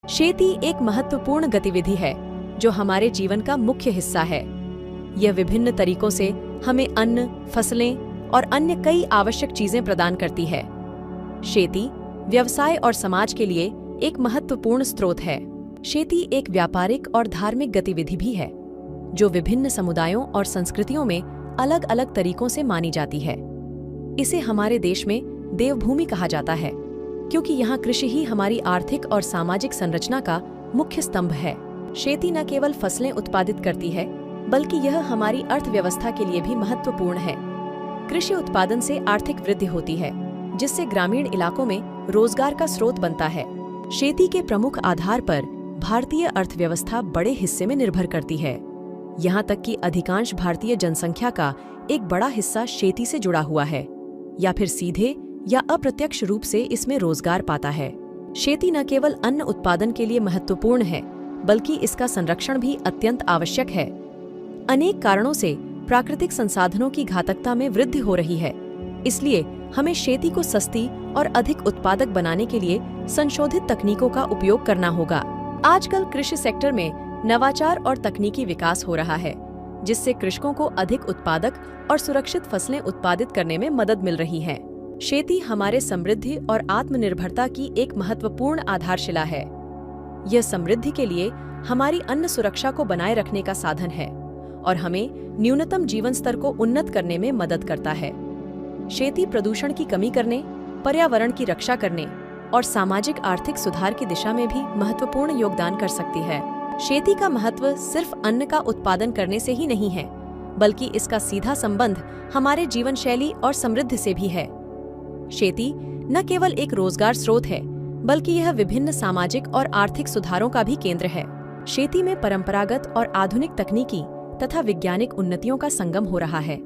खेती एक महत्वपूर्ण गतिविधि है जो हमारे जीवन का मुख्य हिस्सा है। यह विभिन्न तरीकों से हमें अन्न, फसलें और अन्य कई आवश्यक चीजें प्रदान करती है। खेती व्यवसाय और समाज के लिए एक महत्वपूर्ण स्रोत है। खेती एक व्यापारिक और धार्मिक गतिविधि भी है जो विभिन्न समुदायों और संस्कृतियों में अलग अलग तरीकों से मानी जाती है। इसे हमारे देश में देवभूमि कहा जाता है क्योंकि यहाँ कृषि ही हमारी आर्थिक और सामाजिक संरचना का मुख्य स्तंभ है। खेती न केवल फसलें उत्पादित करती है बल्कि यह हमारी अर्थव्यवस्था के लिए भी महत्वपूर्ण है। कृषि उत्पादन से आर्थिक वृद्धि होती है जिससे ग्रामीण इलाकों में रोजगार का स्रोत बनता है। खेती के प्रमुख आधार पर भारतीय अर्थव्यवस्था बड़े हिस्से में निर्भर करती है। यहाँ तक कि अधिकांश भारतीय जनसंख्या का एक बड़ा हिस्सा खेती से जुड़ा हुआ है या फिर सीधे या अप्रत्यक्ष रूप से इसमें रोजगार पाता है। खेती न केवल अन्न उत्पादन के लिए महत्वपूर्ण है बल्कि इसका संरक्षण भी अत्यंत आवश्यक है। अनेक कारणों से प्राकृतिक संसाधनों की घातकता में वृद्धि हो रही है, इसलिए हमें खेती को सस्ती और अधिक उत्पादक बनाने के लिए संशोधित तकनीकों का उपयोग करना होगा। आजकल कृषि सेक्टर में नवाचार और तकनीकी विकास हो रहा है जिससे कृषकों को अधिक उत्पादक और सुरक्षित फसलें उत्पादित करने में मदद मिल रही है। खेती हमारे समृद्धि और आत्मनिर्भरता की एक महत्वपूर्ण आधारशिला है। यह समृद्धि के लिए हमारी अन्न सुरक्षा को बनाए रखने का साधन है और हमें न्यूनतम जीवन स्तर को उन्नत करने में मदद करता है। खेती प्रदूषण की कमी करने, पर्यावरण की रक्षा करने और सामाजिक आर्थिक सुधार की दिशा में भी महत्वपूर्ण योगदान कर सकती है। खेती का महत्व सिर्फ अन्न का उत्पादन करने से ही नहीं है बल्कि इसका सीधा संबंध हमारे जीवन शैली और समृद्धि से भी है। खेती न केवल एक रोजगार स्रोत है बल्कि यह विभिन्न सामाजिक और आर्थिक सुधारों का भी केंद्र है। खेती में परंपरागत और आधुनिक तकनीकी तथा वैज्ञानिक उन्नतियों का संगम हो रहा है।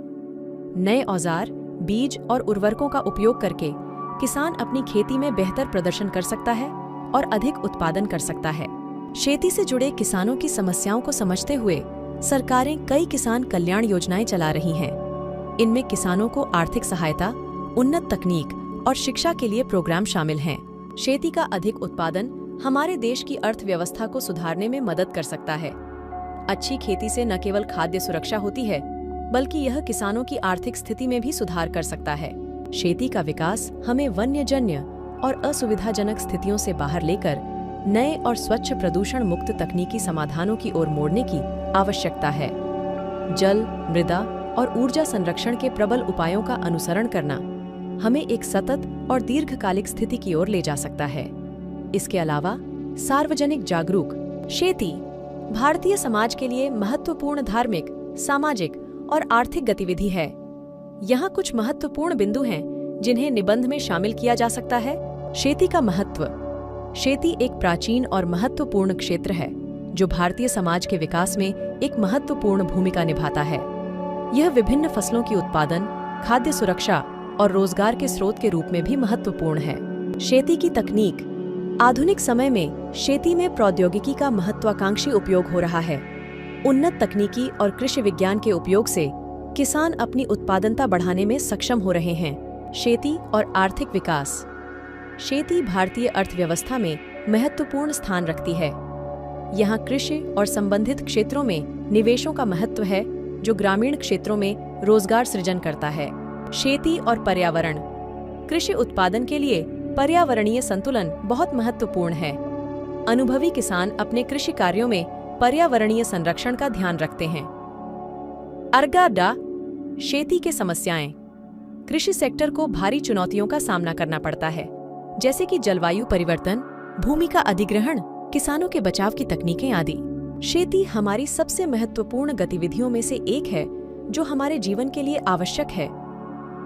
नए औजार, बीज और उर्वरकों का उपयोग करके किसान अपनी खेती में बेहतर प्रदर्शन कर सकता है और अधिक उत्पादन कर सकता है। खेती से जुड़े किसानों की समस्याओं को समझते हुए सरकारें कई किसान कल्याण योजनाएं चला रही हैं। इनमें किसानों को आर्थिक सहायता, उन्नत तकनीक और शिक्षा के लिए प्रोग्राम शामिल हैं। खेती का अधिक उत्पादन हमारे देश की अर्थव्यवस्था को सुधारने में मदद कर सकता है। अच्छी खेती से न केवल खाद्य सुरक्षा होती है बल्कि यह किसानों की आर्थिक स्थिति में भी सुधार कर सकता है। खेती का विकास हमें वन्यजन्य और असुविधाजनक स्थितियों से बाहर लेकर नए और स्वच्छ प्रदूषण मुक्त तकनीकी समाधानों की ओर मोड़ने की आवश्यकता है। जल, मृदा और ऊर्जा संरक्षण के प्रबल उपायों का अनुसरण करना हमें एक सतत और दीर्घकालिक स्थिति की ओर ले जा सकता है। इसके अलावा सार्वजनिक जागरूक खेती भारतीय समाज के लिए महत्वपूर्ण धार्मिक, सामाजिक और आर्थिक गतिविधि है। यहाँ कुछ महत्वपूर्ण बिंदु हैं जिन्हें निबंध में शामिल किया जा सकता है। खेती का महत्व। खेती एक प्राचीन और महत्वपूर्ण क्षेत्र है जो भारतीय समाज के विकास में एक महत्वपूर्ण भूमिका निभाता है। यह विभिन्न फसलों की उत्पादन, खाद्य सुरक्षा और रोजगार के स्रोत के रूप में भी महत्वपूर्ण है। खेती की तकनीक। आधुनिक समय में खेती में प्रौद्योगिकी का महत्वाकांक्षी उपयोग हो रहा है। उन्नत तकनीकी और कृषि विज्ञान के उपयोग से किसान अपनी उत्पादनता बढ़ाने में सक्षम हो रहे हैं। खेती और आर्थिक विकास। खेती भारतीय अर्थव्यवस्था में महत्वपूर्ण स्थान रखती है। यहाँ कृषि और संबंधित क्षेत्रों में निवेशों का महत्व है जो ग्रामीण क्षेत्रों में रोजगार सृजन करता है। खेती और पर्यावरण। कृषि उत्पादन के लिए पर्यावरणीय संतुलन बहुत महत्वपूर्ण है। अनुभवी किसान अपने कृषि कार्यों में पर्यावरणीय संरक्षण का ध्यान रखते हैं। अर्गाडा खेती के समस्याएं। कृषि सेक्टर को भारी चुनौतियों का सामना करना पड़ता है जैसे कि जलवायु परिवर्तन, भूमि का अधिग्रहण, किसानों के बचाव की तकनीकें आदि। खेती हमारी सबसे महत्वपूर्ण गतिविधियों में से एक है जो हमारे जीवन के लिए आवश्यक है।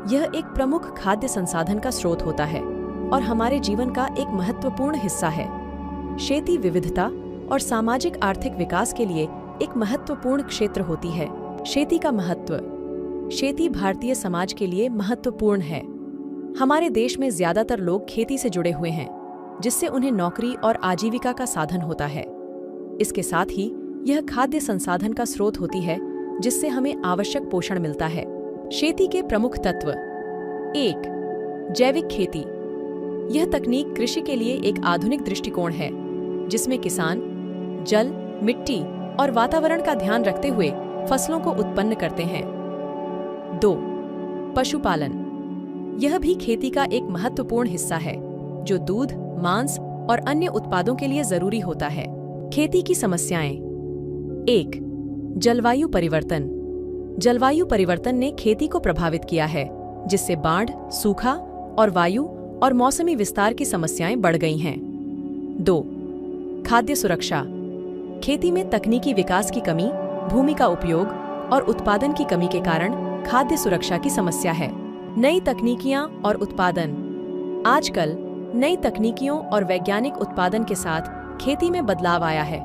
यह एक प्रमुख खाद्य संसाधन का स्रोत होता है और हमारे जीवन का एक महत्वपूर्ण हिस्सा है। खेती विविधता और सामाजिक आर्थिक विकास के लिए एक महत्वपूर्ण क्षेत्र होती है। खेती का महत्व। खेती भारतीय समाज के लिए महत्वपूर्ण है। हमारे देश में ज्यादातर लोग खेती से जुड़े हुए हैं जिससे उन्हें नौकरी और आजीविका का साधन होता है। इसके साथ ही यह खाद्य संसाधन का स्रोत होती है जिससे हमें आवश्यक पोषण मिलता है। खेती के प्रमुख तत्व। 1. जैविक खेती। यह तकनीक कृषि के लिए एक आधुनिक दृष्टिकोण है। जिसमें किसान जल, मिट्टी और वातावरण का ध्यान रखते हुए फसलों को उत्पन्न करते हैं। 2. पशुपालन। यह भी खेती का एक महत्वपूर्ण हिस्सा है, जो दूध, मांस और अन्य उत्पादों के लिए जरूरी होता है। खेती की समस्याएं। 1. जलवायु परिवर्तन। जलवायु परिवर्तन ने खेती को प्रभावित किया है, जिससे बाढ़, सूखा और वायु और मौसमी विस्तार की समस्याएं बढ़ गई हैं। 2. खाद्य सुरक्षा। खेती में तकनीकी विकास की कमी, भूमि का उपयोग और उत्पादन की कमी के कारण खाद्य सुरक्षा की समस्या है। नई तकनीकियां और उत्पादन। आजकल नई तकनीकियों और वैज्ञानिक उत्पादन के साथ खेती में बदलाव आया है,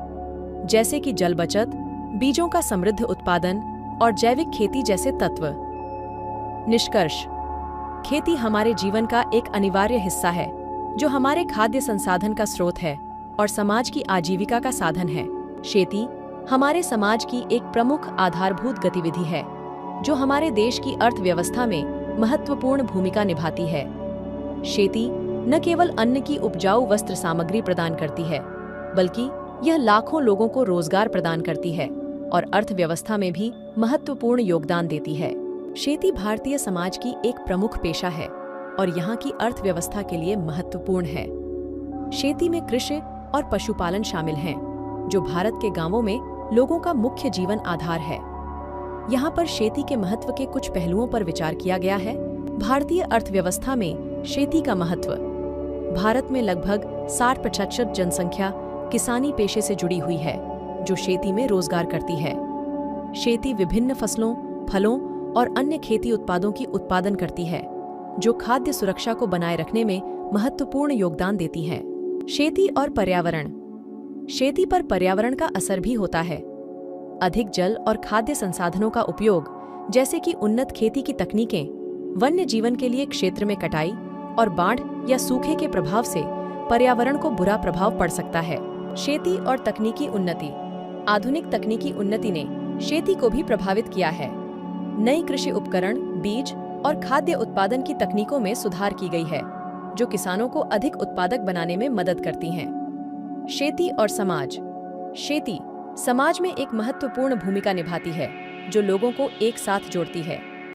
जैसे कि जल बचत, बीजों का समृद्ध उत्पादन और जैविक खेती जैसे तत्व। निष्कर्ष। खेती हमारे जीवन का एक अनिवार्य हिस्सा है, जो हमारे खाद्य संसाधन का स्रोत है और समाज की आजीविका का साधन है। खेती हमारे समाज की एक प्रमुख आधारभूत गतिविधि है, जो हमारे देश की अर्थव्यवस्था में महत्वपूर्ण भूमिका निभाती है। खेती न केवल अन्न की उपजाऊ वस्त्र सामग्री प्रदान करती है, बल्कि यह लाखों लोगों को रोजगार प्रदान करती है और अर्थव्यवस्था में भी महत्वपूर्ण योगदान देती है। खेती भारतीय समाज की एक प्रमुख पेशा है और यहाँ की अर्थव्यवस्था के लिए महत्वपूर्ण है। खेती में कृषि और पशुपालन शामिल हैं, जो भारत के गांवों में लोगों का मुख्य जीवन आधार है। यहाँ पर खेती के महत्व के कुछ पहलुओं पर विचार किया गया है। भारतीय अर्थव्यवस्था में खेती का महत्व। भारत में लगभग 60-65% जनसंख्या किसानी पेशे से जुड़ी हुई है, जो खेती में रोजगार करती है। खेती विभिन्न फसलों, फलों और अन्य खेती उत्पादों की उत्पादन करती है, जो खाद्य सुरक्षा को बनाए रखने में महत्वपूर्ण योगदान देती है। खेती और पर्यावरण। खेती पर पर्यावरण का असर भी होता है। अधिक जल और खाद्य संसाधनों का उपयोग, जैसे कि उन्नत खेती की तकनीकें, वन्य जीवन के लिए क्षेत्र में कटाई और बाढ़ या सूखे के प्रभाव से पर्यावरण को बुरा प्रभाव पड़ सकता है। खेती और तकनीकी उन्नति। आधुनिक तकनीकी उन्नति ने खेती को भी प्रभावित किया है। नई कृषि उपकरण, बीज और खाद्य उत्पादन की तकनीकों में सुधार की गई है, जो किसानों को अधिक उत्पादक बनाने में मदद करती हैं। खेती और समाज। खेती समाज में एक महत्वपूर्ण भूमिका निभाती है, जो लोगों को एक साथ जोड़ती है।